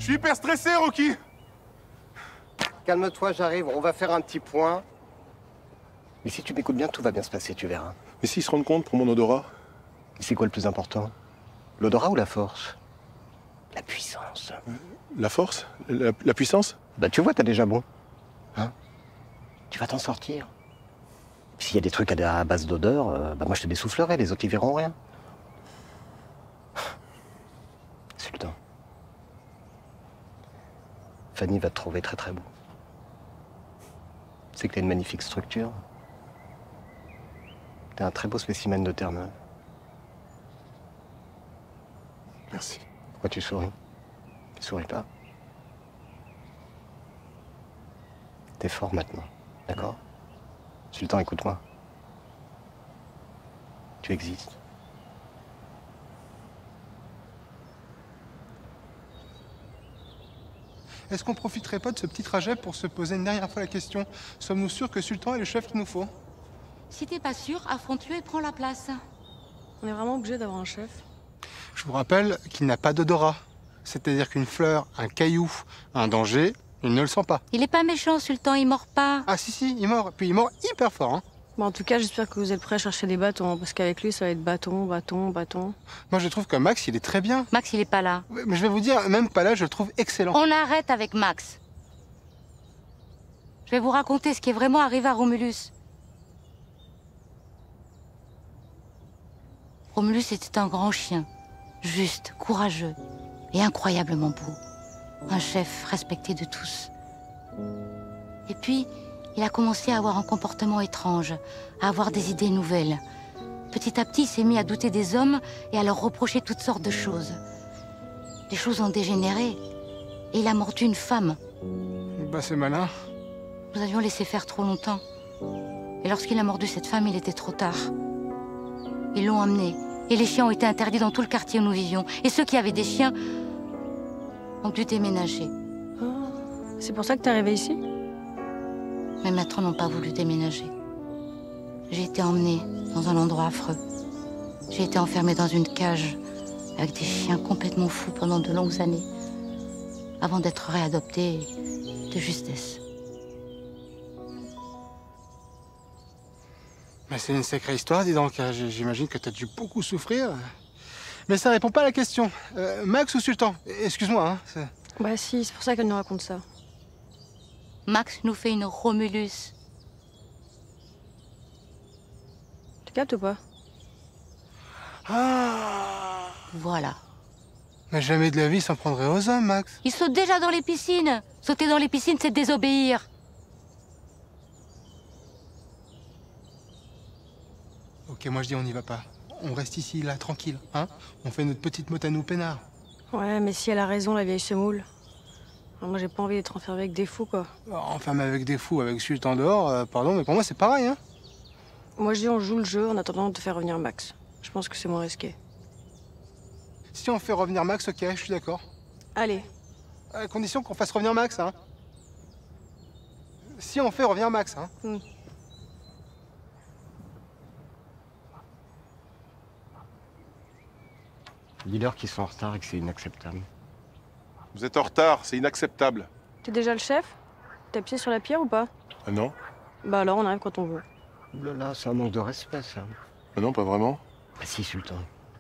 suis hyper stressé, Rocky. Calme-toi, j'arrive, on va faire un petit point. Mais si tu m'écoutes bien, tout va bien se passer, tu verras. Mais s'ils se rendent compte pour mon odorat? C'est quoi le plus important? L'odorat ou la force? La puissance. La force? La puissance? Bah tu vois, t'as déjà bon. Hein? Tu vas t'en sortir. S'il y a des trucs à base d'odeur, bah moi je te les soufflerai, les autres ils verront rien. Sultan. Fanny va te trouver très très beau. C'est que t'as une magnifique structure. T'es un très beau spécimen de Terre-Neuve. Merci. Pourquoi tu souris? Tu souris pas? T'es fort maintenant, d'accord? Sultan, écoute-moi. Tu existes. Est-ce qu'on profiterait pas de ce petit trajet pour se poser une dernière fois la question, sommes-nous sûrs que Sultan est le chef qu'il nous faut? Si t'es pas sûr, affronte-le et prends la place. On est vraiment obligé d'avoir un chef. Je vous rappelle qu'il n'a pas d'odorat. C'est-à-dire qu'une fleur, un caillou, un danger, il ne le sent pas. Il est pas méchant, Sultan, il mord pas. Ah si, il mord. Puis il mord hyper fort, hein. Bon, en tout cas, j'espère que vous êtes prêts à chercher des bâtons, parce qu'avec lui, ça va être bâton, bâton, bâton. Moi, je trouve que Max, il est très bien. Max, il est pas là. Mais je vais vous dire, même pas là, je le trouve excellent. On arrête avec Max. Je vais vous raconter ce qui est vraiment arrivé à Romulus. Romulus était un grand chien, juste, courageux et incroyablement beau. Un chef respecté de tous. Et puis, il a commencé à avoir un comportement étrange, à avoir des idées nouvelles. Petit à petit, il s'est mis à douter des hommes et à leur reprocher toutes sortes de choses. Les choses ont dégénéré et il a mordu une femme. Bah, c'est malin. Nous avions laissé faire trop longtemps. Et lorsqu'il a mordu cette femme, il était trop tard. Ils l'ont emmené. Et les chiens ont été interdits dans tout le quartier où nous vivions. Et ceux qui avaient des chiens ont dû déménager. C'est pour ça que t'es arrivé ici? Mes maîtres n'ont pas voulu déménager. J'ai été emmenée dans un endroit affreux. J'ai été enfermée dans une cage avec des chiens complètement fous pendant de longues années, avant d'être réadoptée de justesse. Mais c'est une sacrée histoire, dis donc. J'imagine que t'as dû beaucoup souffrir. Mais ça répond pas à la question. Max ou Sultan? Excuse-moi, hein. Bah si, c'est pour ça qu'elle nous raconte ça. Max nous fait une Romulus. Tu captes ou pas? Ah! Voilà. Mais jamais de la vie il s'en prendrait aux hommes, Max. Il saute déjà dans les piscines. Sauter dans les piscines, c'est désobéir. Ok, moi je dis on n'y va pas. On reste ici, là, tranquille, hein. On fait notre petite motte à nous peinard. Ouais, mais si elle a raison, la vieille semoule. Moi, j'ai pas envie d'être enfermé avec des fous, quoi. Enfermé avec des fous, avec Sultan dehors, pardon, mais pour moi c'est pareil, hein. Moi, je dis on joue le jeu en attendant de faire revenir Max. Je pense que c'est moins risqué. Si on fait revenir Max, ok, je suis d'accord. Allez. À condition qu'on fasse revenir Max, hein. Si on fait revenir Max, hein. Dis-leur qu'ils sont en retard et que c'est inacceptable. Vous êtes en retard, c'est inacceptable. T'es déjà le chef? T'as pied sur la pierre ou pas? Ah non? Bah alors, on arrive quand on veut. Ouh là là, c'est un manque de respect, ça. Ah non, pas vraiment. Bah si, Sultan.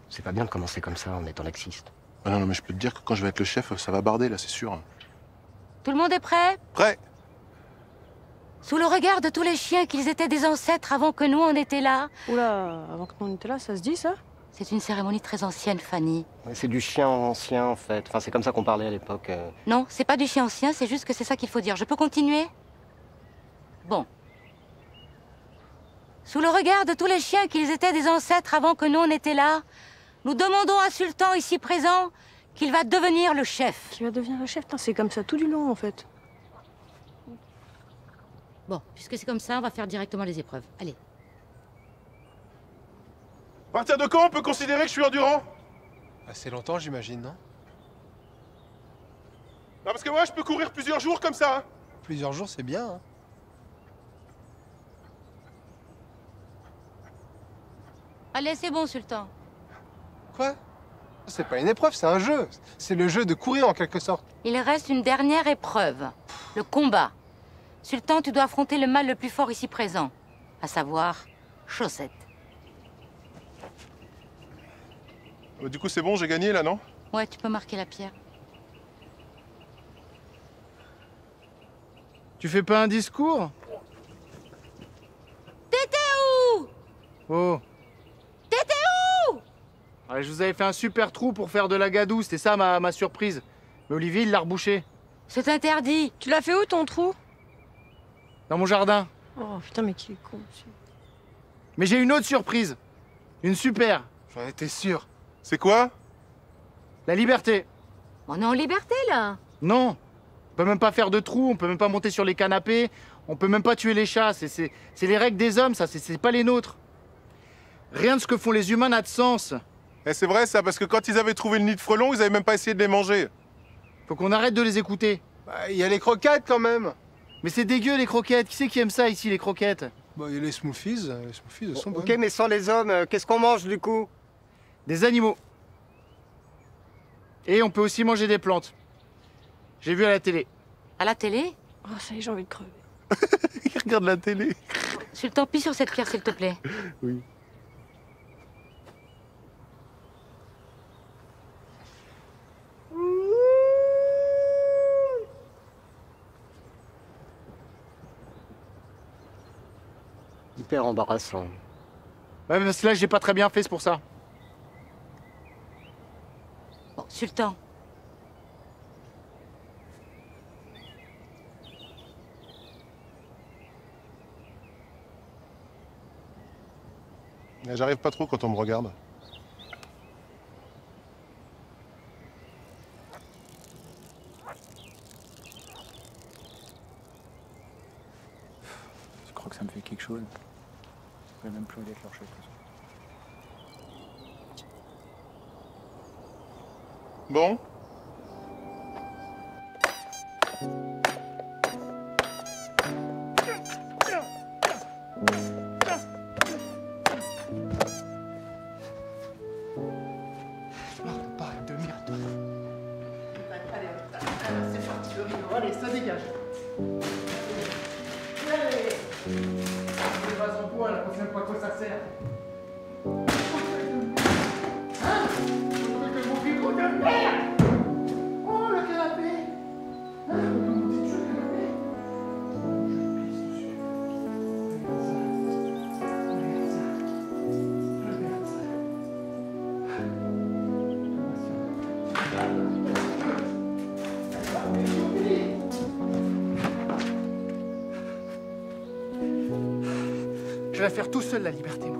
C'est pas bien de commencer comme ça en étant laxiste. Ah non, mais je peux te dire que quand je vais être le chef, ça va barder, là, c'est sûr. Tout le monde est prêt? Prêt? Sous le regard de tous les chiens qu'ils étaient des ancêtres avant que nous, on était là. Oula, avant que nous on était là, ça se dit, ça? C'est une cérémonie très ancienne, Fanny. Ouais, c'est du chien ancien, en fait. Enfin, c'est comme ça qu'on parlait à l'époque. Non, c'est pas du chien ancien, c'est juste que c'est ça qu'il faut dire. Je peux continuer? Bon. Sous le regard de tous les chiens qu'ils étaient des ancêtres avant que nous on était là, nous demandons à Sultan ici présent qu'il va devenir le chef. Qui va devenir le chef? Putain, c'est comme ça tout du long, en fait. Bon, puisque c'est comme ça, on va faire directement les épreuves. Allez. À partir de quand on peut considérer que je suis endurant? Assez longtemps, j'imagine, non? Non, parce que moi, je peux courir plusieurs jours comme ça, hein. Plusieurs jours, c'est bien, hein. Allez, c'est bon, Sultan. Quoi? C'est pas une épreuve, c'est un jeu. C'est le jeu de courir en quelque sorte. Il reste une dernière épreuve, le combat. Sultan, tu dois affronter le mal le plus fort ici présent, à savoir Chaussette. Du coup, c'est bon, j'ai gagné là, non? Ouais, tu peux marquer la pierre. Tu fais pas un discours? T'étais où? Oh. T'étais où? Ouais, je vous avais fait un super trou pour faire de la gadoue, c'était ça ma surprise. Mais Olivier, il l'a rebouché. C'est interdit. Tu l'as fait où ton trou? Dans mon jardin. Oh putain, mais qui est con. Mais j'ai une autre surprise. Une super. J'en étais sûr. C'est quoi? La liberté. On est en liberté, là. Non. On peut même pas faire de trous, on peut même pas monter sur les canapés, on peut même pas tuer les chats. C'est les règles des hommes, ça, c'est pas les nôtres. Rien de ce que font les humains n'a de sens. Eh, c'est vrai ça, parce que quand ils avaient trouvé le nid de frelons, ils avaient même pas essayé de les manger. Faut qu'on arrête de les écouter. Bah, il y a les croquettes quand même. Mais c'est dégueu les croquettes. Qui c'est qui aime ça ici, les croquettes? Bah, il y a les smoothies. Les smoothies, elles sont bonnes. Ok, mais sans les hommes, qu'est-ce qu'on mange du coup? Des animaux. Et on peut aussi manger des plantes. J'ai vu à la télé. À la télé? Oh, ça y est, j'ai envie de crever. Ils regardent la télé. Sultan, plie sur cette pierre, s'il te plaît. Oui. Hyper embarrassant. Ouais, mais parce que là, j'ai pas très bien fait, c'est pour ça. Bon, Sultan. J'arrive pas trop quand on me regarde. Je crois que ça me fait quelque chose. Je vais même plus aller clocher. Bon? C'est parti, le rideau. Allez, ça dégage. Allez. Je pas en poil, on sait même pas à quoi ça sert. Hein? Que mon frigo de merde! Oh, le canapé! Hein? On peut monter dessus, le canapé? Je pisse dessus. Regarde ça. Regarde ça. Je vais la faire tout seul, la liberté, moi.